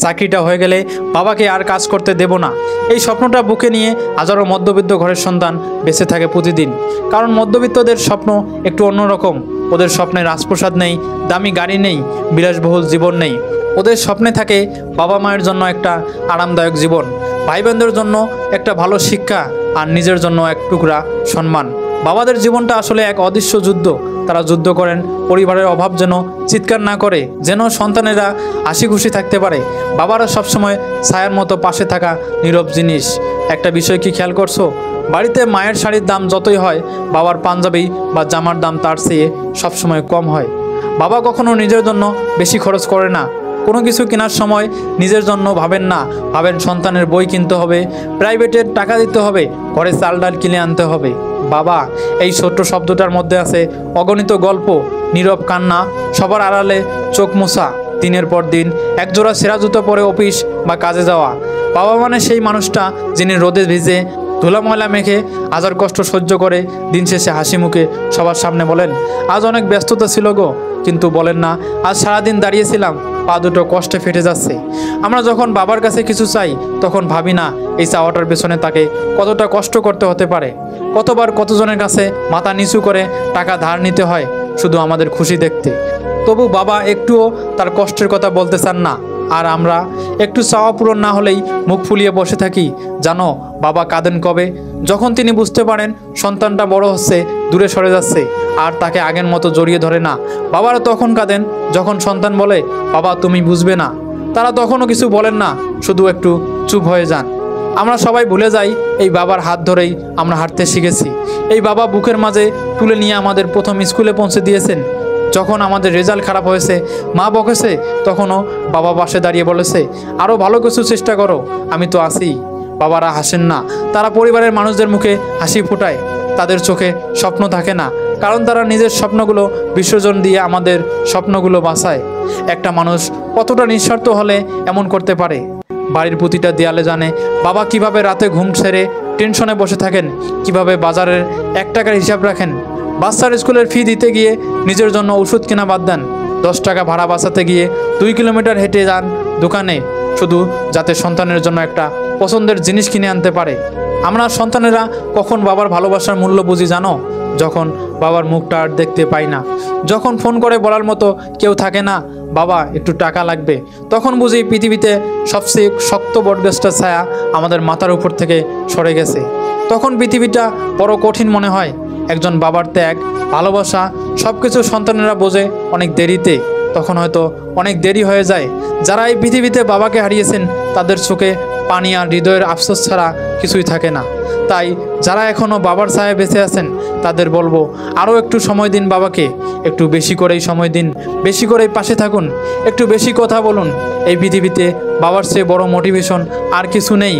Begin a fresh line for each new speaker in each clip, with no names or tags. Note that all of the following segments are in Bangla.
চাকরিটা হয়ে গেলে বাবাকে আর কাজ করতে দেব না। এই স্বপ্নটা বুকে নিয়ে হাজারো মধ্যবিত্ত ঘরের সন্তান বেঁচে থাকে প্রতিদিন। কারণ মধ্যবিত্তদের স্বপ্ন একটু অন্যরকম। ওদের স্বপ্নে রাজপ্রাসাদ নেই, দামি গাড়ি নেই, বিলাসবহুল জীবন নেই। ওদের স্বপ্নে থাকে বাবা মায়ের জন্য একটা আরামদায়ক জীবন, ভাই বোনদের জন্য একটা ভালো শিক্ষা, আর নিজের জন্য এক টুকরা সম্মান। বাবাদের জীবনটা আসলে এক অদৃশ্য যুদ্ধ। তারা যুদ্ধ করেন পরিবারের অভাব যেন চিৎকার না করে, যেন সন্তানেরা হাসি খুশি থাকতে পারে। বাবারা সবসময় ছায়ার মতো পাশে থাকা নীরব জিনিস। একটা বিষয় কি খেয়াল করছো? বাড়িতে মায়ের শাড়ির দাম যতই হয়, বাবার পাঞ্জাবি বা জামার দাম তার চেয়ে সবসময় কম হয়। বাবা কখনো নিজের জন্য বেশি খরচ করে না। কোনো কিছু কেনার সময় নিজের জন্য ভাবেন না, ভাবেন সন্তানের বই কিনতে হবে, প্রাইভেটের টাকা দিতে হবে, ঘরে চাল ডাল কিনে আনতে হবে। বাবা, এই ছোট্ট শব্দটার মধ্যে আছে অগণিত গল্প, নীরব কান্না, সবার আড়ালে চোখ মোছা, দিনের পর দিন একজোড়া সেরা জুতো পরে অফিস বা কাজে যাওয়া। বাবা মানে সেই মানুষটা যিনি রোদে ভিজে ধুলা ময়লা মেখে হাজার কষ্ট সহ্য করে দিন শেষে হাসি মুখে সবার সামনে বলেন, আজ অনেক ব্যস্ততা ছিল গো, কিন্তু বলেন না, আজ সারাদিন দাঁড়িয়েছিলাম, পা দুটো কষ্টে ফেটে যাচ্ছে। আমরা যখন বাবার কাছে কিছু চাই, তখন ভাবি না এই চাওয়াটার পেছনে তাকে কতটা কষ্ট করতে হতে পারে। কতবার কতজনের কাছে মাথা নিচু করে টাকা ধার নিতে হয় শুধু আমাদের খুশি দেখতে। তবু বাবা একটুও তার কষ্টের কথা বলতে চান না। আর আমরা একটু চাওয়া পূরণ না হলেই মুখ ফুলিয়ে বসে থাকি। জানো বাবা কাঁদেন কবে? যখন তিনি বুঝতে পারেন সন্তানটা বড় হচ্ছে, দূরে সরে যাচ্ছে, আর তাকে আগের মতো জড়িয়ে ধরে না। বাবারা তখন কাঁদেন যখন সন্তান বলে, বাবা তুমি বুঝবে না। তারা তখনও কিছু বলেন না, শুধু একটু চুপ হয়ে যান। আমরা সবাই ভুলে যাই এই বাবার হাত ধরেই আমরা হাঁটতে শিখেছি। এই বাবা বুকের মাঝে তুলে নিয়ে আমাদের প্রথম স্কুলে পৌঁছে দিয়েছেন। যখন আমাদের রেজাল্ট খারাপ হয়েছে, মা বকেছে, তখনও বাবা পাশে দাঁড়িয়ে বলেছে, আরও ভালো কিছু চেষ্টা করো, আমি তো আছি। বাবারা হাসেন না, তারা পরিবারের মানুষদের মুখে হাসি ফোটায়। তাদের চোখে স্বপ্ন থাকে না, কারণ তারা নিজের স্বপ্নগুলো বিসর্জন দিয়ে আমাদের স্বপ্নগুলো বাঁচায়। একটা মানুষ কতটা নিঃস্বার্থ হলে এমন করতে পারে? বাড়ির প্রতিটা দেয়ালে জানে বাবা কিভাবে রাতে ঘুম ছেড়ে টেনশনে বসে থাকেন, কিভাবে বাজারের 1 টাকার হিসাব রাখেন, বাচ্চার স্কুলের ফি দিতে গিয়ে নিজের জন্য ওষুধ কেনা বাদ দেন, 10 টাকা ভাড়া বাঁচাতে গিয়ে 2 কিলোমিটার হেঁটে যান দোকানে, শুধু যাতে সন্তানের জন্য একটা পছন্দের জিনিস কিনে আনতে পারে। আমরা সন্তানেরা কখন বাবার ভালোবাসার মূল্য বুঝি জানো? যখন বাবার মুখটা আর দেখতে পাই না, যখন ফোন করে বলার মতো কেউ থাকে না, বাবা একটু টাকা লাগবে, তখন বুঝি পৃথিবীতে সবচেয়ে শক্ত বটগাছটার ছায়া আমাদের মাথার উপর থেকে সরে গেছে। তখন পৃথিবীটা বড় কঠিন মনে হয়। একজন বাবার ত্যাগ, ভালোবাসা সব কিছু সন্তানেরা বোঝে অনেক দেরিতে। তখন হয়তো অনেক দেরি হয়ে যায়। যারা এই পৃথিবীতে বাবাকে হারিয়েছেন, তাদের চোখে পানি আর হৃদয়ের আফসোস ছাড়া কিছুই থাকে না। তাই যারা এখনও বাবার ছায়ায় বেঁচে আছেন, তাদের বলবো, আরও একটু সময় দিন বাবাকে, একটু বেশি করেই সময় দিন, বেশি করেই পাশে থাকুন, একটু বেশি কথা বলুন। এই পৃথিবীতে বাবার চেয়ে বড় মোটিভেশন আর কিছু নেই।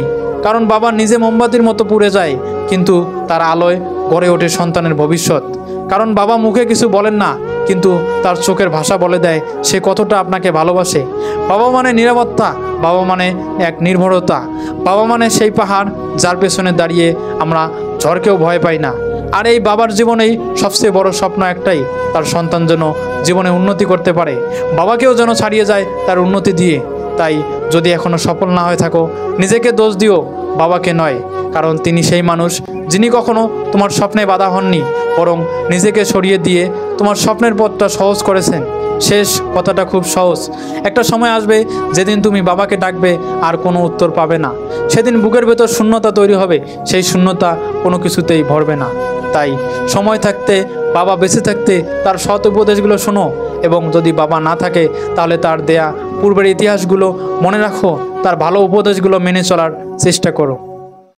কারণ বাবা নিজে মোমবাতির মতো পুড়ে যায়, কিন্তু তার আলোয় গড়ে ওঠে সন্তানের ভবিষ্যৎ। কারণ বাবা মুখে কিছু বলেন না, কিন্তু তার চোখের ভাষা বলে দেয় সে কতটা আপনাকে ভালোবাসে। বাবা মানে নিরাপত্তা, বাবা মানে এক নির্ভরতা, বাবা মানে সেই পাহাড় যার পেছনে দাঁড়িয়ে আমরা ঝড়কেও ভয় পাই না। আর এই বাবার জীবনেই সবচেয়ে বড় স্বপ্ন একটাই, তার সন্তান যেন জীবনে উন্নতি করতে পারে, বাবাকেও যেন ছাড়িয়ে যায় তার উন্নতি দিয়ে। তাই যদি এখনও সফল না হয়ে থাকো, নিজেকে দোষ দিও, বাবাকে নয়। কারণ তিনি সেই মানুষ যিনি কখনো তোমার স্বপ্নে বাধা হননি, বরং নিজেকে সরিয়ে দিয়ে তোমার স্বপ্নের পথটা সহজ করেছেন। শেষ কথাটা খুব সহজ। একটা সময় আসবে যেদিন তুমি বাবাকে ডাকবে আর কোনো উত্তর পাবে না। সেদিন বুকের ভেতর শূন্যতা তৈরি হবে, সেই শূন্যতা কোনো কিছুতেই ভরবে না। তাই সময় থাকতে, বাবা বেঁচে থাকতে তার সৎ উপদেশগুলো শোনো, এবং যদি বাবা না থাকে তাহলে তার দেয়া পূর্বের ইতিহাসগুলো মনে রাখো, তার ভালো উপদেশগুলো মেনে চলার চেষ্টা করো।